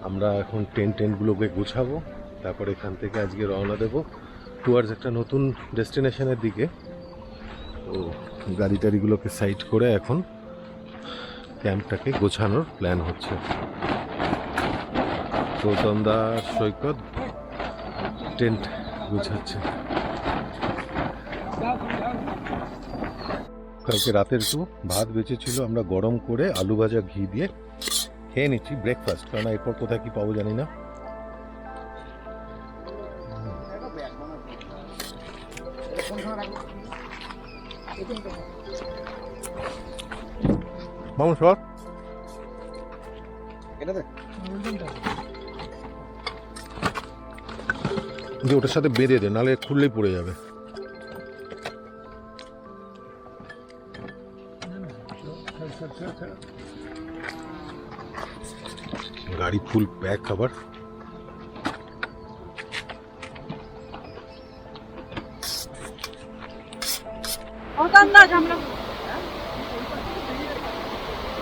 আমরা এখন টেন্টগুলোকে গুছাবো, তারপর এখান থেকে আজকে রওনা দেব টুয়ার্ডস একটা নতুন ডেস্টিনেশনের দিকে। তো গাড়ি টাড়িগুলোকে সাইড করে এখন ক্যাম্পটাকে গোছানোর প্ল্যান হচ্ছে। গৌতমদা সৈকত টেন্ট গুছাচ্ছে। কালকে রাতের একটু ভাত বেঁচেছিল, আমরা গরম করে আলু ভাজা ঘি দিয়ে খেয়ে নিচ্ছি ব্রেকফাস্ট, কারণ এরপর কোথায় কি পাবো জানি না। মামুন সর যে ওটার সাথে বেঁধে দে, নাহলে খুললেই পড়ে যাবে। গাড়ি ফুল প্যাক আবার।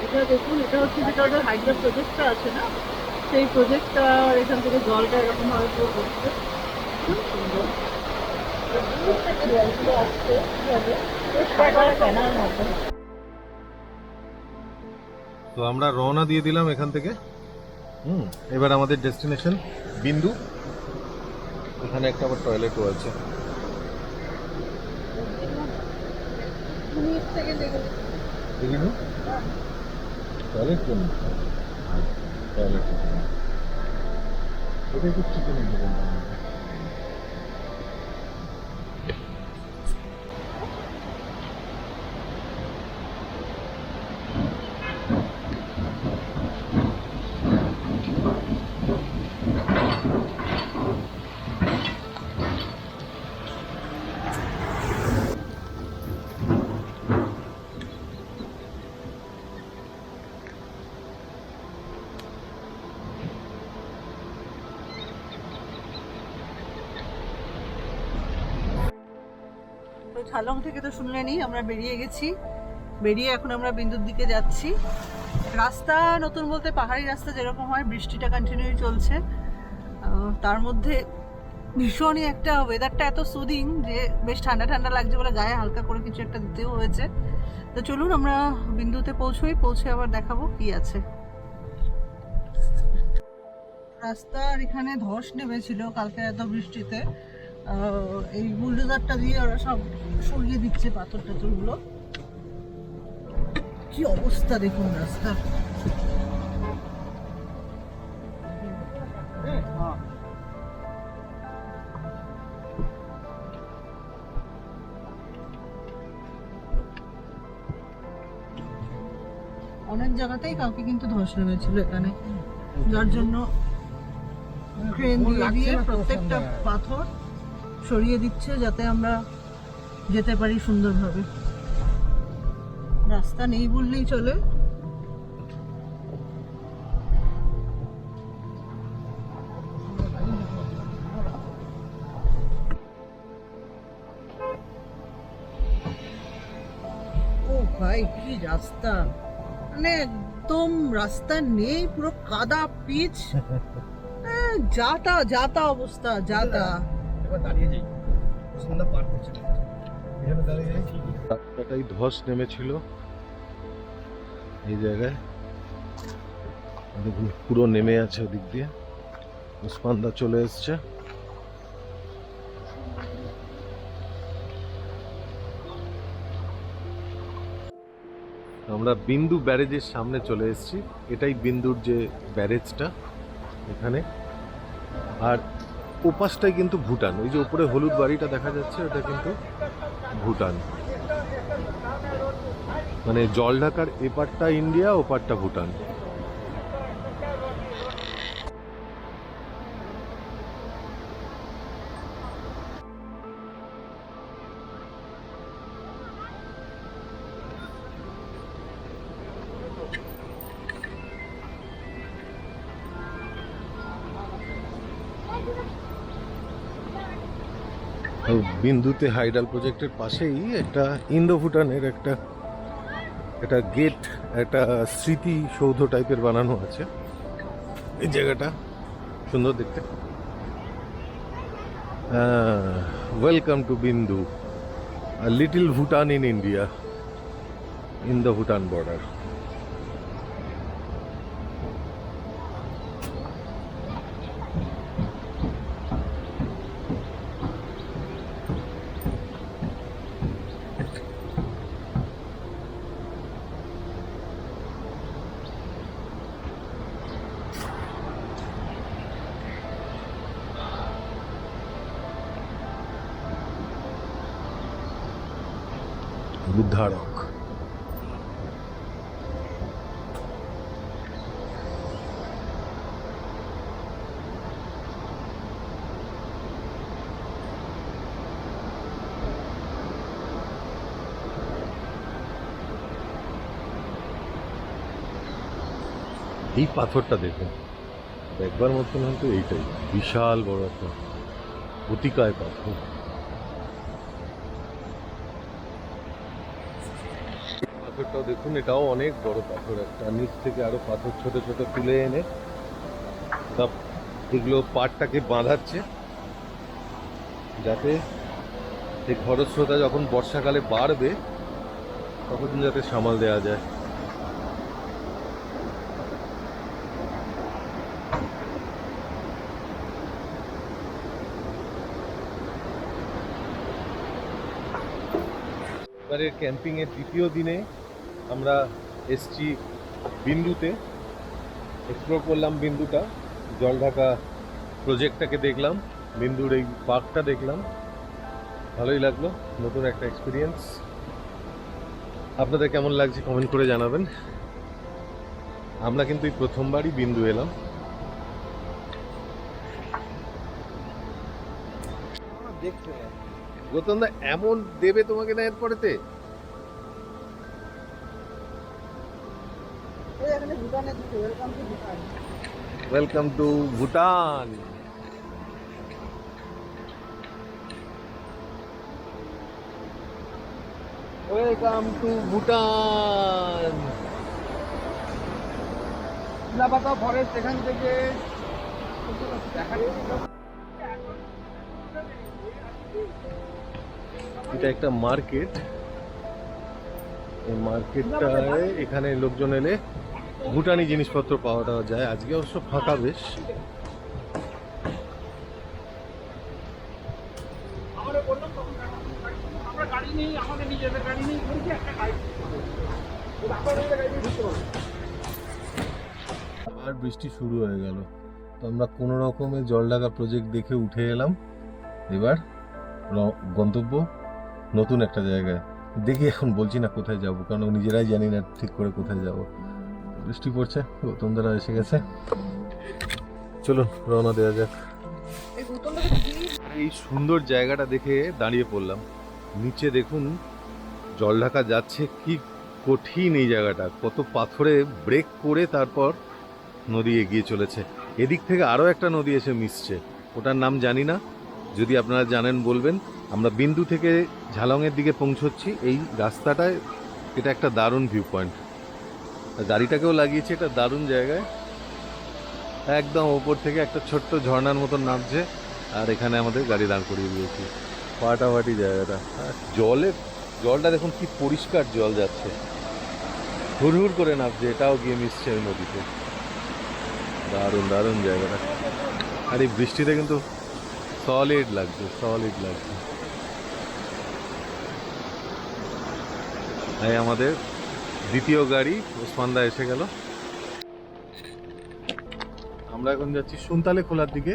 এটা দেখুন, এটা হচ্ছে যেটা ওদের হাইড্রো প্রজেক্টটা আছে না, সেই প্রজেক্টটা এখান থেকে জলটা এরকম ভাবে পুরো করছে। খুব সুন্দর আসছে মতো। তো আমরা রওনা দিয়ে দিলাম এখান থেকে। এবার আমাদের ডেস্টিনেশন বিন্দু। এখানে একটা আবার টয়লেটও আছে। টয়লেট কোন টয়লেট? এটা একটু চিকেনের দোকানটা। ঝালং থেকে তো শুনলেনই, আমরা বেরিয়ে গেছি। বেরিয়ে এখন আমরা বিন্দুর দিকে যাচ্ছি। রাস্তা নতুন বলতে পাহাড়ি রাস্তা যেরকম হয়, বৃষ্টিটা কন্টিনিউ চলছে। তার মধ্যে ভীষণই একটা ওয়েদারটা এত সুদিং যে বেশ ঠান্ডা ঠান্ডা লাগছে বলে গায়ে হালকা করে কিছু একটা দিতেও হয়েছে। তো চলুন আমরা বিন্দুতে পৌঁছে আবার দেখাবো কি আছে। রাস্তার এখানে ধস নেমেছিল কালকে এত বৃষ্টিতে। এই বুলডোজারটা দিয়ে ওরা সব সরিয়ে দিচ্ছে পাথর টাথরগুলো। কি অবস্থা দেখুন রাস্তার। অনেক জায়গাতেই কাউকে কিন্তু ধস নেমেছিল এখানে, যার জন্য ক্রেন দিয়ে প্রত্যেকটা পাথর সরিয়ে দিচ্ছে যাতে আমরা যেতে পারি সুন্দরভাবে। রাস্তা নেই বললেই চলে। ও ভাই কি রাস্তা, মানে একদম রাস্তা নেই, পুরো কাদা পিচ, যাতা অবস্থা যাতা। রাস্তাটাই ধস নেমেছিল এই জায়গায়, দেখুন পুরো নেমে আছে ওদিক দিয়ে। উসমানদা চলে এসছে। আমরা বিন্দু ব্যারেজের সামনে চলে এসেছি। এটাই বিন্দুর যে ব্যারেজটা এখানে। আর ওপাশটাই কিন্তু ভুটান। ওই যে উপরে হলুদ বাড়িটা দেখা যাচ্ছে ওটা কিন্তু ভুটান। মানে জল ঢাকার এপারটা ইন্ডিয়া, ওপারটা ভুটান। বিন্দুতে হাইডাল প্রজেক্টের পাশেই একটা ইন্দো ভুটানের একটা গেট, একটা স্মৃতি সৌধ টাইপের বানানো আছে। এই জায়গাটা সুন্দর দেখতে। ওয়েলকাম টু বিন্দু, a little Bhutan in India, in the Bhutan border. বুদ্ধারক। এই পাথরটা দেখুন, একবার মতন হয়তো এইটাই বিশাল বড় একটা অতিকায় পাথর। পাথরটাও দেখুন, এটাও অনেক বড় পাথর একটা, নিচ থেকে আরো পাথর ছোট ছোট তুলে এনে সব এগুলো পাড়টাকে বাঁধাচ্ছে, যাতে এই খরস্রোতা যখন বর্ষাকালে বাড়বে তখন যাতে সামাল দেওয়া যায়। এবারে ক্যাম্পিং এর দ্বিতীয় দিনে আমরা এসছি বিন্দুতে, এক্সপ্লোর করলাম বিন্দুটা, জলঢাকা প্রজেক্টটাকে দেখলাম, বিন্দুর এই পার্কটা দেখলাম, ভালোই লাগলো, নতুন একটা এক্সপিরিয়েন্স। আপনাদের কেমন লাগছে কমেন্ট করে জানাবেন। আমরা কিন্তু এই প্রথমবারই বিন্দু এলাম। দেখতে গৌতমদা এমন দেবে তোমাকে না এরপরেতে। Welcome to Bhutan. Welcome to Bhutan. Chilapata forest এখান থেকে এটা একটা মার্কেট, এই মার্কেটটায় এখানে লোকজন এলে ভুটানি জিনিসপত্র পাওয়া যায়। আজকে অবশ্য ফাঁকা বেশ। আর বৃষ্টি শুরু হয়ে গেল, তো আমরা কোনো রকমে জলঢাকা প্রজেক্ট দেখে উঠে এলাম। এবার গন্তব্য নতুন একটা জায়গায়, দেখি এখন বলছি না কোথায় যাব, কারণ নিজেরাই জানি না ঠিক করে কোথায় যাব। বৃষ্টি পড়ছে, গৌতমদারা এসে গেছে, চলুন রওনা দেওয়া যাক। এই সুন্দর জায়গাটা দেখে দাঁড়িয়ে পড়লাম। নিচে দেখুন জলঢাকা যাচ্ছে, কি কঠিন এই জায়গাটা, কত পাথরে ব্রেক করে তারপর নদী এগিয়ে চলেছে। এদিক থেকে আরও একটা নদী এসে মিশছে, ওটার নাম জানি না, যদি আপনারা জানেন বলবেন। আমরা বিন্দু থেকে ঝালংয়ের দিকে পৌঁছচ্ছি এই রাস্তাটায়। এটা একটা দারুণ ভিউ পয়েন্ট, গাড়িটাকেও লাগিয়েছে এটা দারুণ জায়গায়। একদম ওপর থেকে একটা ছোট্ট ঝর্ণার মতন নামছে, আর এখানে আমাদের গাড়ি দাঁড় করিয়ে দিয়েছি। ফাটাফাটি জায়গাটা, জলটা দেখুন কি পরিষ্কার জল যাচ্ছে, হুড় করে নামছে, এটাও গিয়ে মিশছে ওই নদীতে। দারুণ দারুণ জায়গাটা, আর এই বৃষ্টিতে কিন্তু সলিড লাগছে, সলিড লাগছে। এই আমাদের দ্বিতীয় গাড়ি ওসমানদা এসে গেল। আমরা এখন যাচ্ছি সুনতালে খোলার দিকে,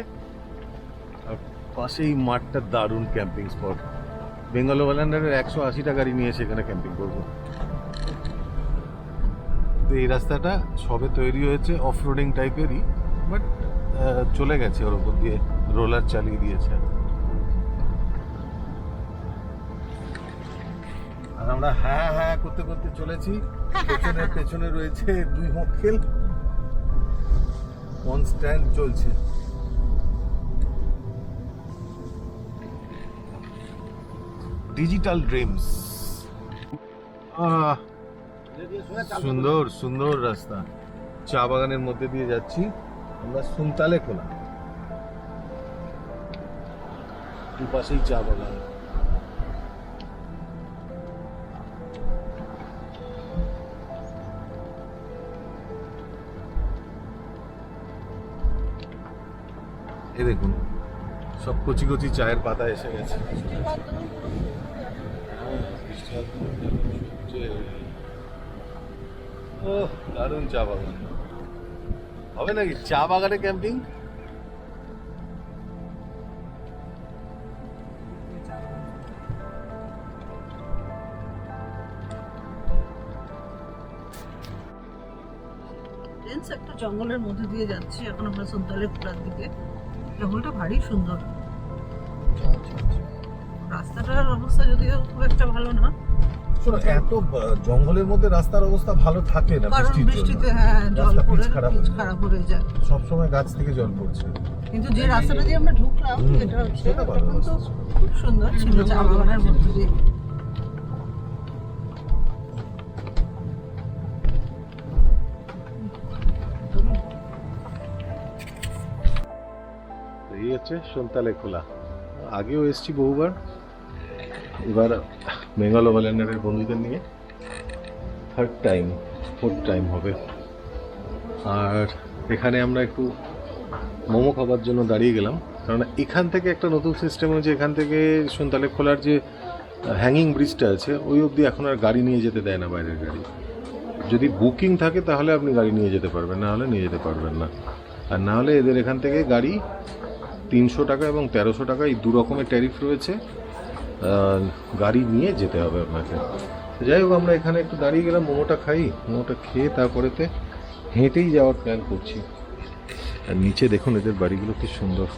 আর পাশেই মাঠটা দারুণ ক্যাম্পিং স্পট। বেঙ্গল ওভারল্যান্ডের 180টা গাড়ি নিয়ে এসে এখানে ক্যাম্পিং করবো। তো এই রাস্তাটা সবে তৈরি হয়েছে, অফ রোডিং টাইপেরই, বাট চলে গেছে ওর উপর দিয়ে, রোলার চালিয়ে দিয়েছে। আর আমরা হ্যাঁ হ্যাঁ করতে করতে চলেছি, পেছনে রয়েছে দুই মক্কেল, কনস্ট্যান্ট চলছে। Digital dreams. সুন্দর সুন্দর রাস্তা, চা বাগানের মধ্যে দিয়ে যাচ্ছি, আমরা সুনতালে খোলা, দুপাশেই চা বাগান। এই দেখুন সব কচি কচি চায়ের পাতা এসে গেছে। ও দারুণ চা বাগান। হবে নাকি চা বাগানে ক্যাম্পিং? একটা জঙ্গলের মধ্যে দিয়ে যাচ্ছি এখন আমরা সুনতালে খোলার দিকে। জঙ্গলটা ভারী সুন্দর, রাস্তাটার অবস্থা যদিও খুব একটা ভালো না। এত জঙ্গলের মধ্যে রাস্তার অবস্থা ভালো থাকে না, কারণ বৃষ্টিতে হ্যাঁ জল পড়ে পিচ খারাপ হয়ে যায়, সবসময় গাছ থেকে জল পড়ছে। কিন্তু যে রাস্তাটা দিয়ে আমরা ঢুকলাম এটা হচ্ছে এখন তো খুব সুন্দর ছিল, চা বাগানের মধ্যে দিয়ে। এই হচ্ছে সুনতালে খোলা। আগেও এসছি বহুবার, এবার বেঙ্গল ওভারল্যান্ডারের বন্ধুদের নিয়ে ফোর্থ টাইম হবে। আর এখানে আমরা একটু মোমো খাবার জন্য দাঁড়িয়ে গেলাম, কারণ এখান থেকে একটা নতুন সিস্টেম হয়েছে। এখান থেকে সুনতালে খোলার যে হ্যাঙ্গিং ব্রিজটা আছে ওই অবধি এখন আর গাড়ি নিয়ে যেতে দেয় না, বাইরের গাড়ি। যদি বুকিং থাকে তাহলে আপনি গাড়ি নিয়ে যেতে পারবেন, না হলে নিয়ে যেতে পারবেন না। আর না হলে এদের এখান থেকে গাড়ি 300 টাকা এবং 1300 টাকা এই দু রকমের ট্যারিফ রয়েছে, গাড়ি নিয়ে যেতে হবে আপনাকে। যাই হোক আমরা এখানে একটু দাঁড়িয়ে গেলাম, মোমোটা খাই, মোমোটা খেয়ে তারপরেতে হেঁটেই যাওয়ার প্ল্যান করছি। আর নিচে দেখুন এদের বাড়িগুলো কি সুন্দর,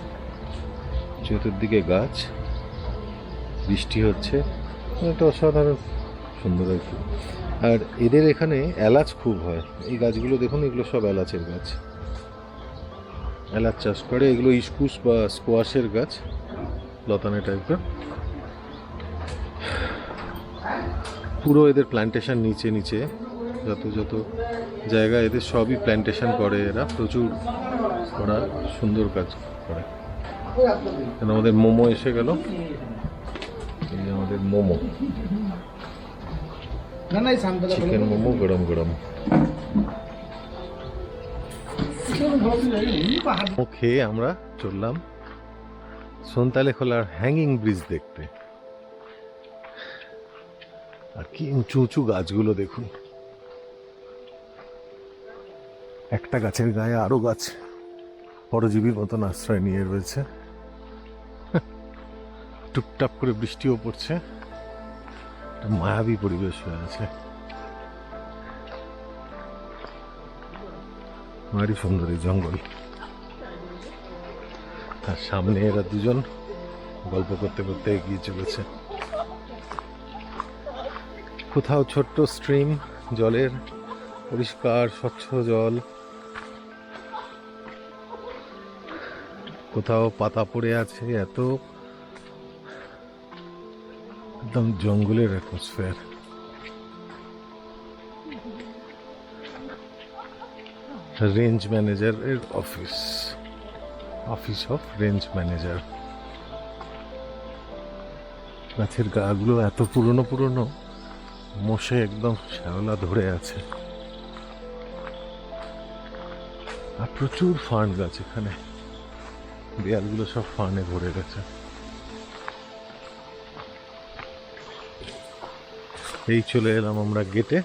চতুর্দিকে গাছ, বৃষ্টি হচ্ছে, একটা অসাধারণ সুন্দর আর কি। আর এদের এখানে এলাচ খুব হয়, এই গাছগুলো দেখুন, এগুলো সব এলাচের গাছ, এলাচ চাষ করে। এগুলো ইস্কুস বা স্কোয়াশের গাছ, লতানে টাইপের। পুরো এদের প্ল্যান্টেশন নিচে নিচে যত যত জায়গা এদের সবই প্ল্যান্টেশন করে এরা, প্রচুর ওরা সুন্দর কাজ করে। আমাদের মোমো এসে গেল, এই যে আমাদের মোমো, চিকেন মোমো গরম গরম খেয়ে আমরা চললাম সুনতালে খোলার হ্যাঙ্গিং ব্রিজ দেখতে। আর কি উঁচু উঁচু গাছগুলো দেখুন, একটা গাছের গায়ে আরো গাছ পরজীবীর মতন আশ্রয় নিয়ে রয়েছে। টুপটাপ করে বৃষ্টিও পড়ছে, একটা মায়াবী পরিবেশ হয়ে আছে, ভারী সুন্দর এই জঙ্গল। তার সামনে এরা দুজন গল্প করতে করতে এগিয়ে চলেছে। কোথাও ছোট্ট স্ট্রিম, জলের পরিষ্কার স্বচ্ছ জল, কোথাও পাতা পড়ে আছে, এত একদম জঙ্গলের অ্যাটমসফিয়ার। রেঞ্জ ম্যানেজারের অফিস অফ রেঞ্জ ম্যানেজার। গাছের গাগুলো এত পুরনো পুরনো, মোষে একদম শ্যাওলা ধরে আছে। আর প্রচুর ফার্ন গাছ এখানে, দেয়ালগুলো সব ফার্নে ভরে গেছে। এই চলে এলাম আমরা গেটে,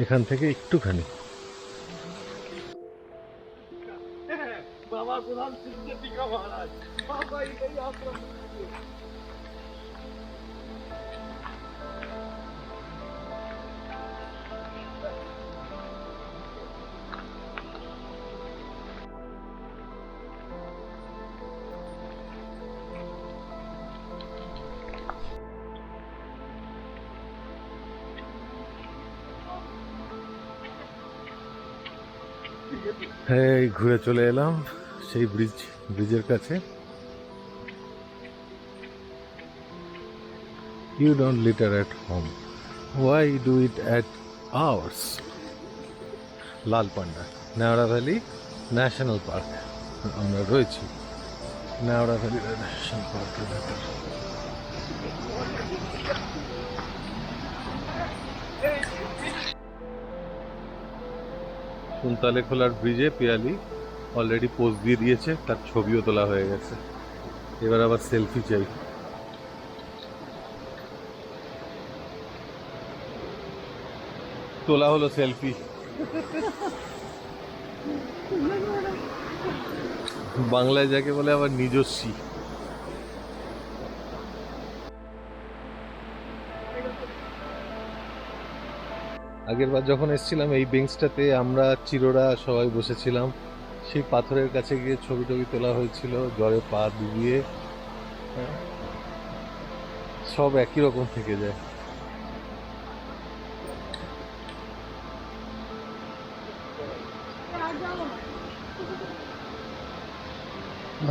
এখান থেকে একটুখানি। হ্যাঁ, ঘুরে চলে এলাম সেই ব্রিজের কাছে। You don't litter at home. Why do it at ours? Lal panda, Neora valley national park আমরা রয়েছি, নেওড়াভ্যালি ন্যাশনাল পার্কের ভেতর। সুনতালে খোলার ব্রিজে পিয়ালি অলরেডি পোস্ট দিয়ে দিয়েছে, তার ছবিও তোলা হয়ে গেছে। এবার আবার সেলফি চাই। তোলা হলো সেলফি। বাংলায় যাকে বলে আবার নিজস্বী। আগের বার যখন এসেছিলাম এই বেঞ্চটাতে আমরা চিররা সবাই বসেছিলাম, সেই পাথরের কাছে গিয়ে ছবি টবি তোলা হয়েছিল, জলে পা ডুবিয়ে। সব একই রকম থেকে যায়।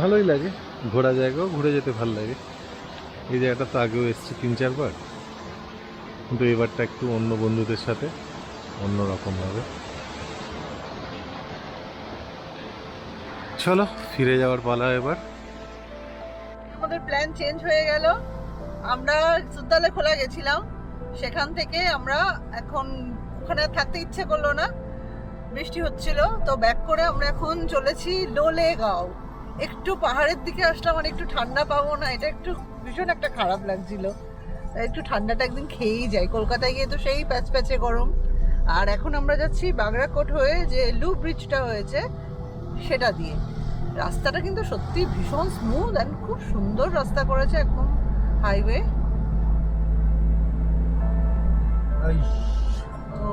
ভালোই লাগে, ঘোরা জায়গাও ঘুরে যেতে ভালো লাগে। এই জায়গাটা তো আগেও এসেছি 3-4 বার, কিন্তু এবারটা একটু অন্য বন্ধুদের সাথে অন্যরকম ভাবে। চলো ফিরে যাওয়ার পালা এবার। আমাদের প্ল্যান চেঞ্জ হয়ে গেল। আমরা সুনতালে খোলা গেছিলাম, সেখান থেকে আমরা এখন ওখানে থাকতে ইচ্ছে করলো না, বৃষ্টি হচ্ছিল, তো ব্যাক করে আমরা এখন চলেছি লোলেগাঁও। একটু পাহাড়ের দিকে আসলাম, মানে একটু ঠান্ডা পাবো না, এটা একটু ভীষণ একটা খারাপ লাগছিল। একটু ঠান্ডাটা একদিন খেয়েই যাই, কলকাতায় গিয়ে তো সেই প্যাচ প্যাচে গরম। আর এখন আমরা যাচ্ছি বাগড়াকোট হয়ে, যে লু ব্রিজটা হয়েছে সেটা দিয়ে। রাস্তাটা কিন্তু সত্যি ভীষণ স্মুথ অ্যান্ড খুব সুন্দর রাস্তা করেছে, একদম হাইওয়ে। ও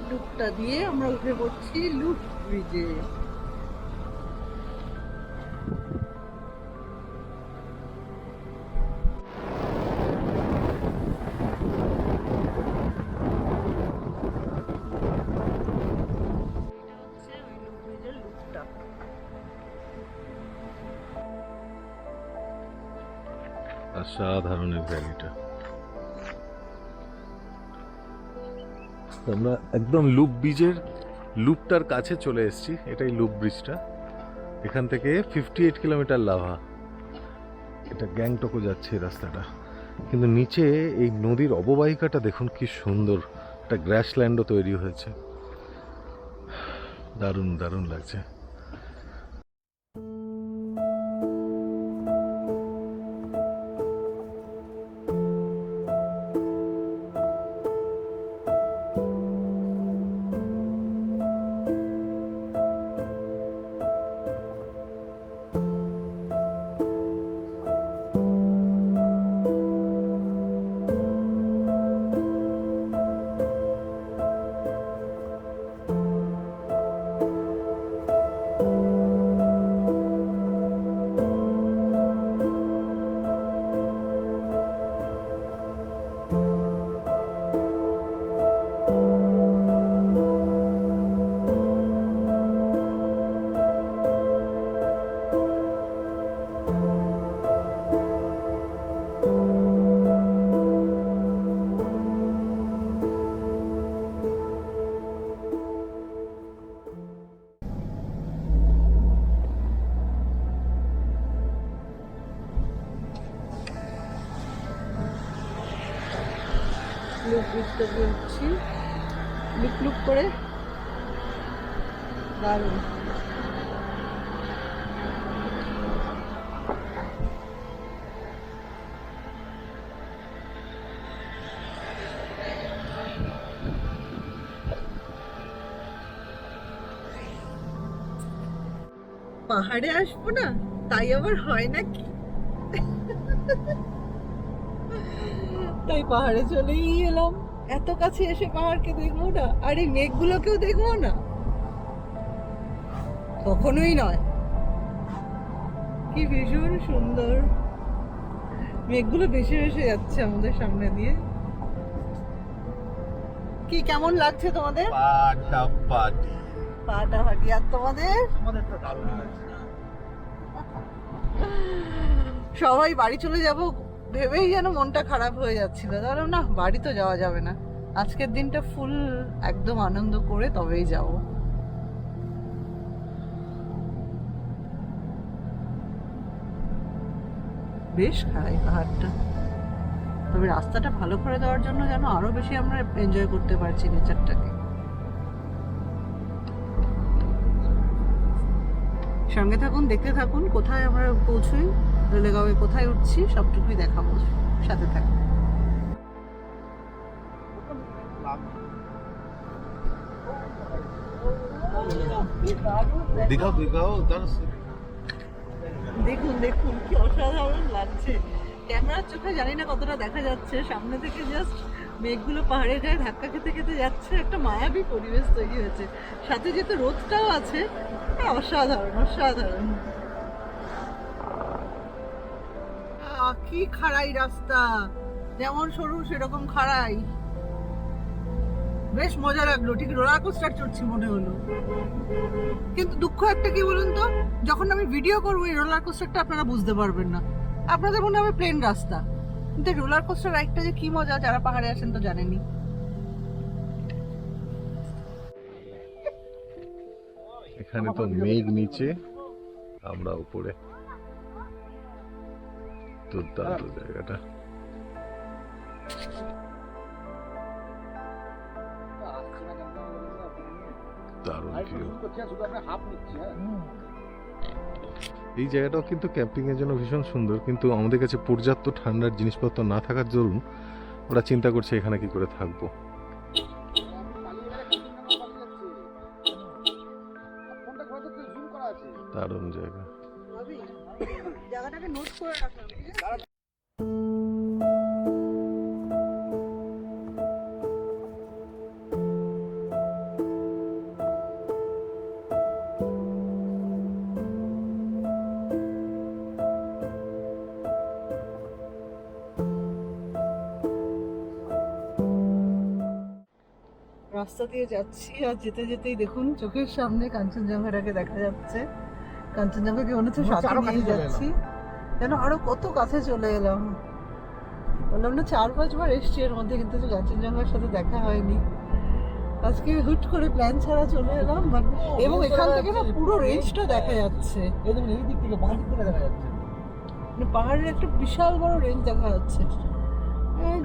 লুপটা দিয়ে আমরা উঠে পড়ছি লুপ ব্রিজে। অসাধারণ এই ভ্যালিটা। আমরা একদম লুপ ব্রিজের লুপটার কাছে চলে এসেছি। এটাই লুপ ব্রিজটা। এখান থেকে 58 কিলোমিটার লাভা। এটা গ্যাংটকও যাচ্ছে এই রাস্তাটা, কিন্তু নিচে এই নদীর অববাহিকাটা দেখুন কি সুন্দর, একটা গ্রাসল্যান্ডও তৈরি হয়েছে। দারুণ দারুণ লাগছে। লুপ ব্রিজটা বলছি, লুপ লুপ করে দারুণ। পাহাড়ে আসবো না তাই আবার হয় নাকি? তাই পাহাড়ে চলেই এলাম। এত কাছে এসে পাহাড়কে দেখবো না, আর এই মেঘগুলোকেও দেখবো না? কখনোই নয়। কি ভীষণ সুন্দর, মেঘগুলো ভেসে ভেসে যাচ্ছে আমাদের সামনে দিয়ে। কি কেমন লাগছে তোমাদের? ফাটাফাটি। আর তোমাদের? আমাদের তো দারুণ লাগছে। সবাই বাড়ি চলে যাব ভেবেই যেন মনটা খারাপ হয়ে যাচ্ছিল, ধরো না বাড়ি তো যাওয়া যাবে না, আজকের দিনটা ফুল একদম আনন্দ করে তবেই যাব। বেশ খারাই পাহাড়টা, তবে রাস্তাটা ভালো করে দেওয়ার জন্য যেন আরো বেশি আমরা এনজয় করতে পারছি নেচারটাকে। সঙ্গে থাকুন, দেখতে থাকুন কোথায় আমরা পৌঁছই, লোলেগাঁওয়ে কোথায় উঠছি সবটুকুই দেখাবো, সাথে থাকুন। দিঘাও দিঘাও দেখুন দেখুন কি অসাধারণ লাগছে, ক্যামেরার চোখে জানি না কতটা দেখা যাচ্ছে, সামনে থেকে জাস্ট মেঘগুলো পাহাড়ের গায়ে ধাক্কা খেতে খেতে যাচ্ছে, একটা মায়াবী পরিবেশ তৈরি হয়েছে, সাথে যেহেতু রোদটাও আছে, অসাধারণ অসাধারণ। কি খাড়াই রাস্তা, যেমন সরু সেরকম খাড়াই, বেশ মজা লাগলো, ঠিক রোলার কোস্টার চড়ছি মনে হলো। কিন্তু দুঃখ একটা কি বলুন তো, যখন আমি ভিডিও করবো এই রোলার কোস্টারটা আপনারা বুঝতে পারবেন না, আপনাদের মনে হবে প্লেন রাস্তা, কিন্তু রোলার কোস্টার রাইডটা যে কি মজা, যারা পাহাড়ে আসেন তো জানেনই। এখানে তো মেঘ নিচে, আমরা উপরে, দুর্দান্ত জায়গাটা। দারুণ ভিউ। এই জায়গাটাও কিন্তু ক্যাম্পিং এর জন্য ভীষণ সুন্দর, কিন্তু আমাদের কাছে পর্যাপ্ত ঠান্ডার জিনিসপত্র না থাকার দরুন ওরা চিন্তা করছে এখানে কি করে থাকবো। দারুণ জায়গা। জায়গাটাকে নোট করে রাখলাম, ঠিক আছে? রাস্তা দিয়ে যাচ্ছি আর যেতে যেতেই দেখুন চোখের সামনে কাঞ্চনজঙ্ঘাটাকে দেখা যাচ্ছে, কাঞ্চনজঙ্ঘাকে মনে হচ্ছে সাথে নিয়ে যাচ্ছি, যেন আরো কত কাছে চলে এলাম। বললাম না 4-5 বার এসছি এর মধ্যে, কিন্তু কাঞ্চনজঙ্ঘার সাথে দেখা হয়নি, আজকে হুট করে প্ল্যান ছাড়া চলে এলাম। এবং এখান থেকে না পুরো রেঞ্জটা দেখা যাচ্ছে, এই দিক থেকে বাঁ দিক থেকে দেখা যাচ্ছে, মানে পাহাড়ের একটা বিশাল বড় রেঞ্জ দেখা যাচ্ছে,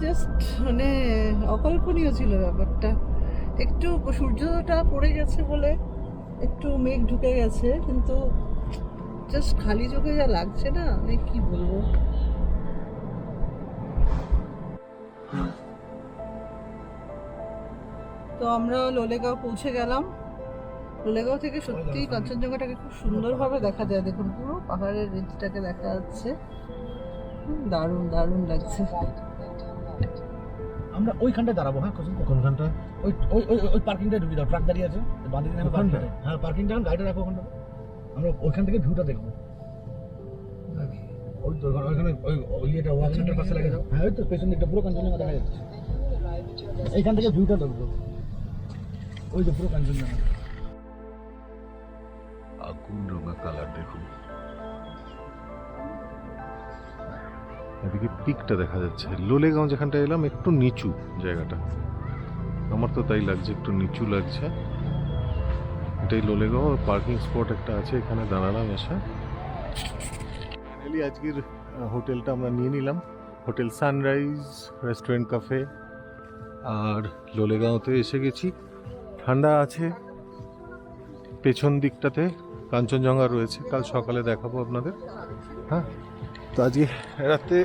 জাস্ট মানে অকল্পনীয় ছিল ব্যাপারটা। একটু সূর্যটা পড়ে গেছে বলে একটু মেঘ ঢুকে গেছে, কিন্তু জাস্ট খালি চোখে যা লাগছে না, আমি কি বলবো। তো আমরা লোলেগাঁও পৌঁছে গেলাম, লোলেগাঁও থেকে সত্যি কাঞ্চনজঙ্ঘাটাকে খুব সুন্দরভাবে দেখা যায়, দেখুন পুরো পাহাড়ের রেঞ্জটাকে দেখা যাচ্ছে, দারুণ দারুণ লাগছে। আমরা ওইখানটায় দাঁড়াবো। হ্যাঁ কোনখানটা? ওই ওই ওই ওই পার্কিংটায় ঢুকে দাও, ট্রাক দাঁড়িয়ে আছে বাঁ দিকে, ওখানটায়? হ্যাঁ পার্কিংটা গাড়িটা রাখো ওখানটা, আমরা ওইখান থেকে ভিউটা দেখবো। ওই তো ওইখানে ওই ইয়েটা ওয়াগনারটার পাশে লেগে যাও, হ্যাঁ ওই তো পেছন দিকটা পুরো কাঞ্চনজঙ্ঘা দেখা যাচ্ছে, এইখান থেকে ভিউটা দেখবো, ওই যে পুরো কাঞ্চনজঙ্ঘা। আগুন রঙা কালার দেখুন, এদিকে পিকটা দেখা যাচ্ছে। লোলেগাঁও যেখানটা এলাম একটু নিচু জায়গাটা, আমার তো তাই লাগছে, একটু নিচু লাগছে। এটাই লোলেগাঁও, পার্কিং স্পট একটা আছে, এখানে দাঁড়ালাম এসে। ফাইনালি আজকের হোটেলটা আমরা নিয়ে নিলাম, হোটেল সানরাইজ রেস্টুরেন্ট ক্যাফে। আর লোলেগাঁওতে এসে গেছি, ঠান্ডা আছে, পেছন দিকটাতে কাঞ্চনজঙ্ঘা রয়েছে, কাল সকালে দেখাবো আপনাদের। হ্যাঁ, তো আজকে রাতে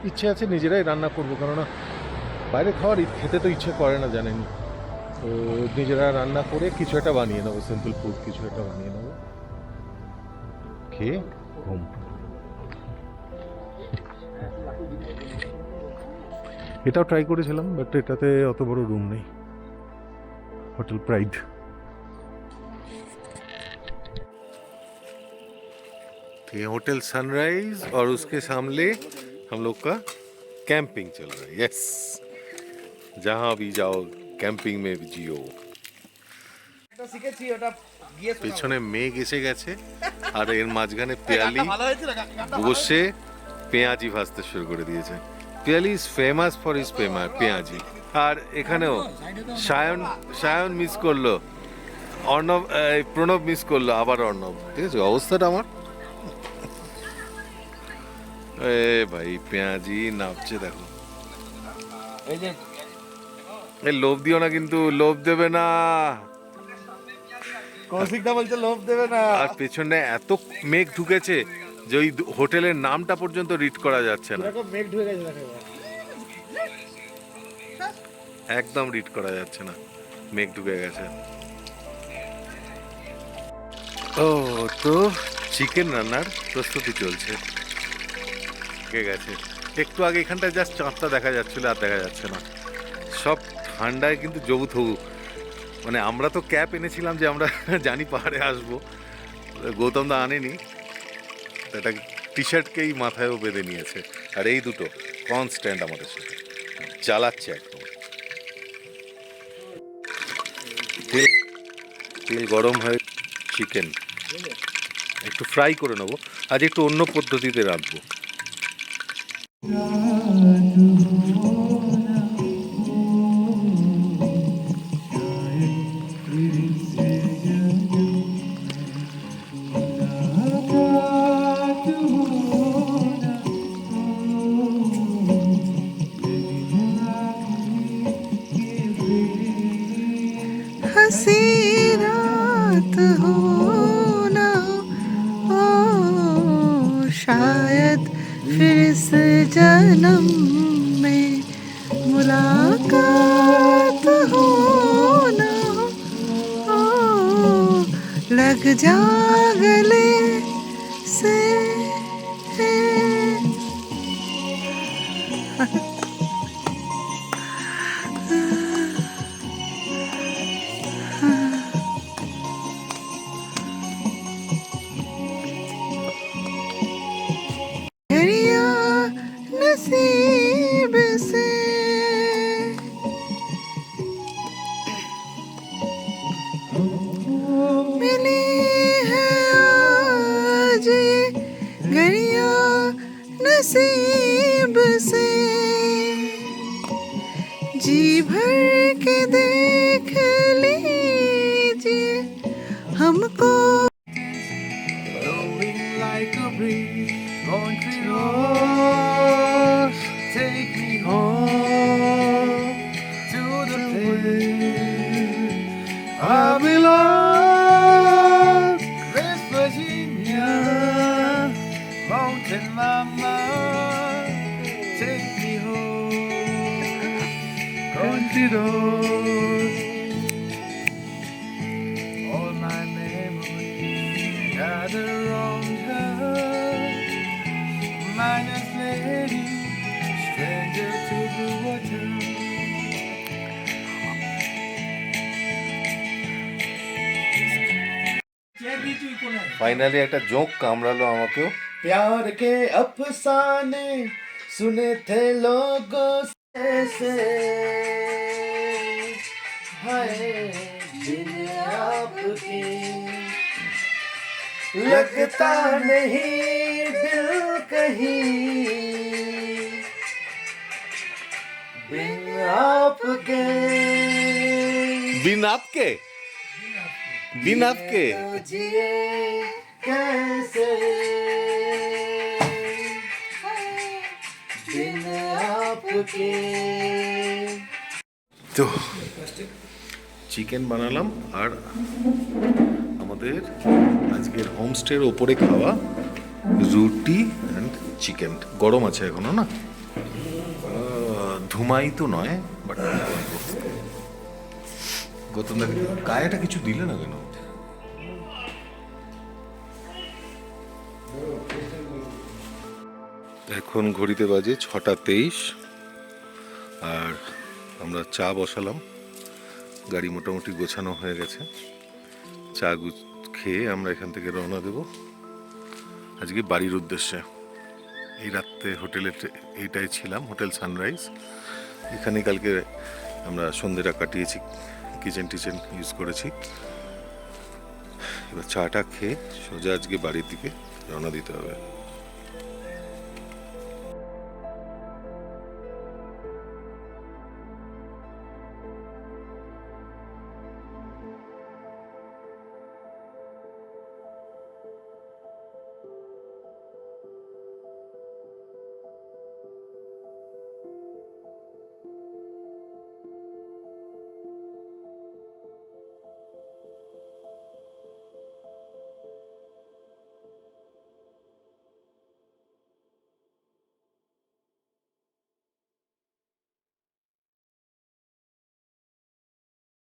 ইচ্ছে আছে নিজেরাই রান্না করবো, কেননা বাইরে খাওয়ার খেতে তো ইচ্ছে করে না জানেন, তো নিজেরা রান্না করে কিছু একটা বানিয়ে নেবো, সিম্পল ফুড কিছু একটা বানিয়ে নেবো, খেয়ে ঘুম। এটাও ট্রাই করেছিলাম, বাট এটাতে অত বড় রুম নেই, होटल प्राइड। तो ये होटल सनराइज और उसके सामने हम लोग का कैंपिंग चल रहा है। यस, जहाँ भी जाओ कैंपिंग में भी जियो। শিখেছি ওটা পেছনে মেঘ এসে গেছে আর এর মাঝখানে পেয়ালি বসে পেঁয়াজি ভাজতে শুরু করে দিয়েছে। পেয়ালি ইজ ফেমাস ফর ইজ পেঁয়াজি। আর এখানেও সায়ন মিস করলো, অর্ণব প্রণব মিস করলো, আবার অর্ণব। ঠিক আছে অবস্থাটা আমার। এ ভাই পেঁয়াজি নামছে দেখো। এই লোভ দিও না, কিন্তু লোভ দেবে না। কৌশিকদা বলছে লোভ দেবে না। আর পেছনে এত মেঘ ঢুকেছে যে ওই হোটেলের নামটা পর্যন্ত রিড করা যাচ্ছে না, দেখো মেঘ ঢুকে গেছে দেখো। একদম রিড করা যাচ্ছে না, মেঘ ঢুকে গেছে। ও তো চিকেন রান্নার প্রস্তুতি চলছে। ঢুকে গেছে একটু আগে, এখানটা জাস্ট চাঁদটা দেখা যাচ্ছিল, আর দেখা যাচ্ছে না। সব ঠান্ডায় কিন্তু জবু থবু। মানে আমরা তো ক্যাপ এনেছিলাম যে আমরা জানি পাহাড়ে আসবো, গৌতম দা আনেনি, এটা টি শার্টকেই মাথায়ও বেঁধে নিয়েছে। আর এই দুটো কনস্ট্যান্ট আমাদের সাথে জ্বালাচ্ছে একদম। তেল গরম হয়ে চিকেন একটু ফ্রাই করে নেবো, আজ একটু অন্য পদ্ধতিতে রাখবো। हंसी रात हो ना हो, शायद फिर इस जन्म में मुलाकात हो ना हो, लग जा गले से। नसीब से मिली है आज ये घड़ियां, नसीब से जी भर के देख लीजिए हमको। Like a breeze, country road, take me home to the place I belong. West Virginia, mountain mama, take me home, country road. All my memories gather round her, minus lady, stranger to the water. Finally একটা জোঁক কামড়ালো আমাকেও। प्यार के अफसाने सुने थे लोगों से, हाय बिन आपके लगता नहीं दिल कहीं, बिन आपके बिन आपके बिन आपके जिए कैसे, बिन आपके। তো চিকেন বানালাম আর আমাদের আজকের হোমস্টের ওপরে খাওয়া রুটি অ্যান্ড চিকেন গরম আছে এখনো না, ধুমাই তো নয় বাট গৌতম দা গায়েটা কিছু দিলে না কেন? এখন ঘড়িতে বাজে 6:23 আর আমরা চা বসালাম, গাড়ি মোটামুটি গোছানো হয়ে গেছে। চা খেয়ে আমরা এখান থেকে রওনা দেব আজকে বাড়ির উদ্দেশ্যে। এই রাত্রে হোটেলে এইটাই ছিলাম, হোটেল সানরাইজ। এখানে কালকে আমরা সন্ধ্যেটা কাটিয়েছি, কিচেন টিচেন ইউজ করেছি। এবার চাটা খেয়ে সোজা আজকে বাড়ির দিকে রওনা দিতে হবে।